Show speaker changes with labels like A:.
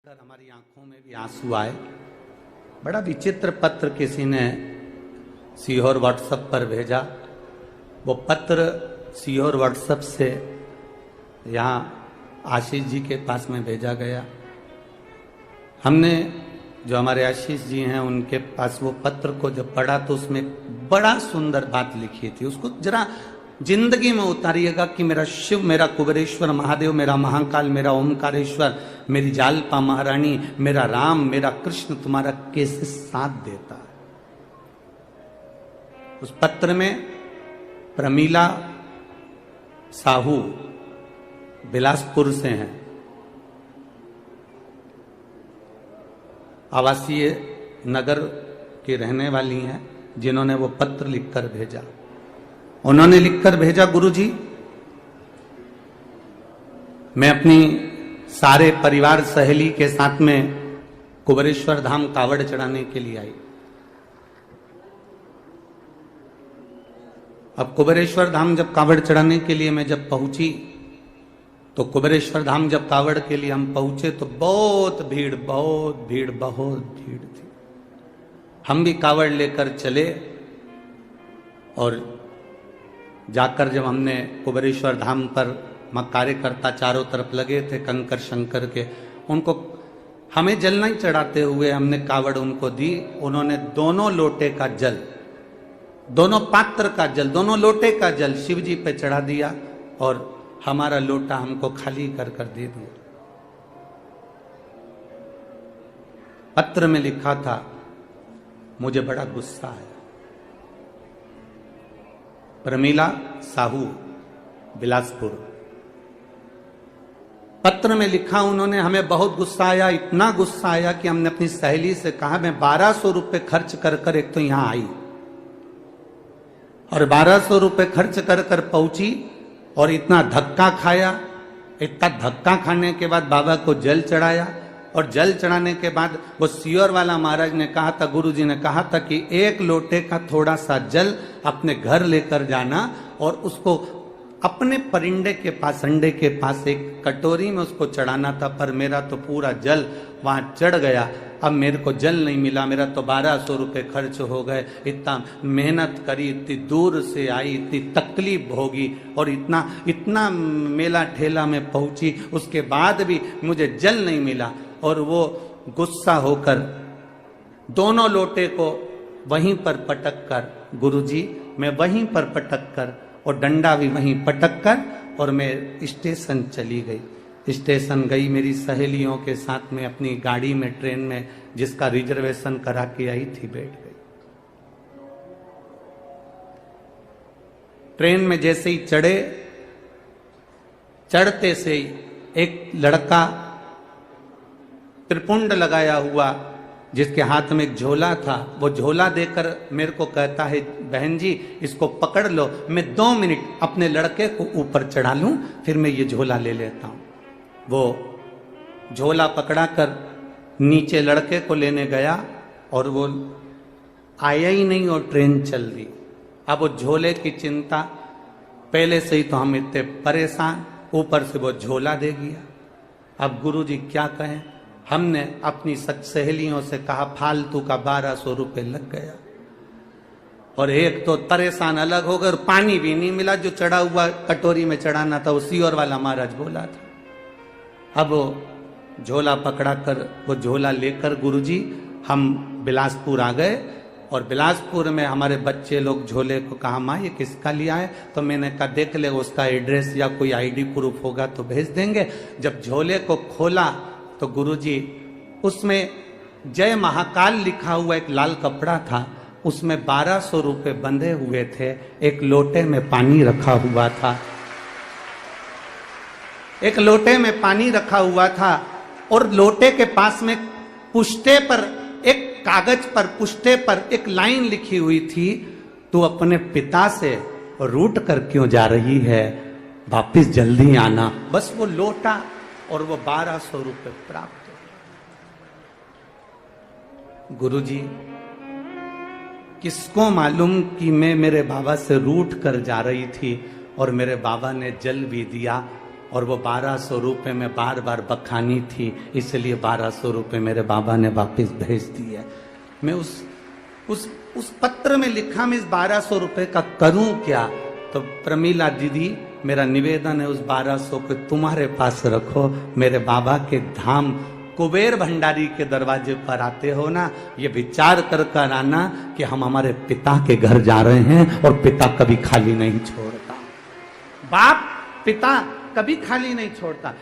A: हमारी आंखों में भी आंसू आए। बड़ा विचित्र पत्र किसी ने सीहोर व्हाट्सएप पर भेजा। वो पत्र सीहोर व्हाट्सएप से यहाँ आशीष जी के पास में भेजा गया। हमने जो हमारे आशीष जी हैं उनके पास वो पत्र को जब पढ़ा तो उसमें बड़ा सुंदर बात लिखी थी। उसको जरा जिंदगी में उतारिएगा कि मेरा शिव, मेरा कुबेरेश्वर महादेव, मेरा महाकाल, मेरा ओमकारेश्वर, मेरी जालपा महारानी, मेरा राम, मेरा कृष्ण तुम्हारा कैसे साथ देता है। उस पत्र में प्रमीला साहू बिलासपुर से हैं, आवासीय नगर की रहने वाली हैं, जिन्होंने वो पत्र लिखकर भेजा। उन्होंने लिखकर भेजा, गुरुजी मैं अपनी सारे परिवार सहेली के साथ में कुबेरेश्वर धाम कावड़ चढ़ाने के लिए आई। अब कुबेरेश्वर धाम जब कावड़ चढ़ाने के लिए मैं जब पहुंची तो कुबेरेश्वर धाम जब कावड़ के लिए हम पहुंचे तो बहुत भीड़ थी। हम भी कावड़ लेकर चले और जाकर जब हमने कुबेरेश्वर धाम पर कार्यकर्ता चारों तरफ लगे थे कंकर शंकर के, उनको हमें जल नहीं चढ़ाते हुए हमने कावड़ उनको दी। उन्होंने दोनों लोटे का जल, दोनों पात्र का जल, दोनों लोटे का जल शिव जी पे चढ़ा दिया और हमारा लोटा हमको खाली कर दे दिया। पत्र में लिखा था, मुझे बड़ा गुस्सा आया। प्रमीला साहू बिलासपुर, पत्र में लिखा उन्होंने, हमें बहुत गुस्सा आया, इतना गुस्सा आया कि हमने अपनी सहेली से कहा मैं 1200 रुपए खर्च कर एक तो यहां आई और 1200 रुपए खर्च कर पहुंची और इतना धक्का खाया। इतना धक्का खाने के बाद बाबा को जल चढ़ाया और जल चढ़ाने के बाद वो सीहोर वाला महाराज ने कहा था, गुरु जी ने कहा था कि एक लोटे का थोड़ा सा जल अपने घर लेकर जाना और उसको अपने परिंदे के पास, अंडे के पास एक कटोरी में उसको चढ़ाना था। पर मेरा तो पूरा जल वहां चढ़ गया। अब मेरे को जल नहीं मिला, मेरा तो 1200 रुपए खर्च हो गए। इतना मेहनत करी, इतनी दूर से आई, इतनी तकलीफ भोगी और इतना मेला ठेला में पहुंची, उसके बाद भी मुझे जल नहीं मिला। और वो गुस्सा होकर दोनों लोटे को वहीं पर पटक कर, गुरुजी मैं वहीं पर पटक कर और डंडा भी वहीं पटक कर और मैं स्टेशन चली गई। स्टेशन गई मेरी सहेलियों के साथ में अपनी गाड़ी में, ट्रेन में जिसका रिजर्वेशन करा के आई थी, बैठ गई। ट्रेन में जैसे ही चढ़ते से ही एक लड़का त्रिपुंड लगाया हुआ जिसके हाथ में एक झोला था, वो झोला देकर मेरे को कहता है, बहन जी इसको पकड़ लो, मैं 2 मिनट अपने लड़के को ऊपर चढ़ा लूं, फिर मैं ये झोला ले लेता हूं। वो झोला पकड़ा कर नीचे लड़के को लेने गया और वो आया ही नहीं और ट्रेन चल दी। अब वो झोले की चिंता, पहले से ही तो हम इतने परेशान, ऊपर से वो झोला दे गया। अब गुरु जी क्या कहें, हमने अपनी सहेलियों से कहा फालतू का 1200 रुपए लग गया और एक तो परेशान अलग हो गए और पानी भी नहीं मिला। जो चढ़ा हुआ कटोरी में चढ़ाना था वो सीहोर वाला महाराज बोला था। अब वो झोला पकड़ा कर, वो झोला लेकर गुरुजी हम बिलासपुर आ गए और बिलासपुर में हमारे बच्चे लोग झोले को कहा, माँ ये किसका लिया है? तो मैंने कहा देख ले, उसका एड्रेस या कोई आईडी प्रूफ होगा तो भेज देंगे। जब झोले को खोला तो गुरुजी उसमें जय महाकाल लिखा हुआ एक लाल कपड़ा था, उसमें 1200 रुपए बंधे हुए थे। एक लोटे में पानी रखा हुआ था, एक लोटे में पानी रखा हुआ था और लोटे के पास में पुष्टे पर, एक कागज पर पुष्टे पर एक लाइन लिखी हुई थी, तू अपने पिता से रूठ कर क्यों जा रही है, वापिस जल्दी आना। बस वो लोटा और वो 1200 रुपए प्राप्त हो। गुरुजी किसको मालूम कि मैं मेरे बाबा से रूठ कर जा रही थी और मेरे बाबा ने जल भी दिया और वो 1200 रुपये में बार बार बखानी थी, इसलिए 1200 रुपये मेरे बाबा ने वापस भेज दिए। मैं उस पत्र में लिखा मैं इस 1200 रुपये का करूं क्या? तो प्रमीला दीदी, मेरा निवेदन है उस 1200 को तुम्हारे पास रखो। मेरे बाबा के धाम कुबेर भंडारी के दरवाजे पर आते हो ना, ये विचार कर कर आना कि हम हमारे पिता के घर जा रहे हैं और पिता कभी खाली नहीं छोड़ता। बाप पिता कभी खाली नहीं छोड़ता।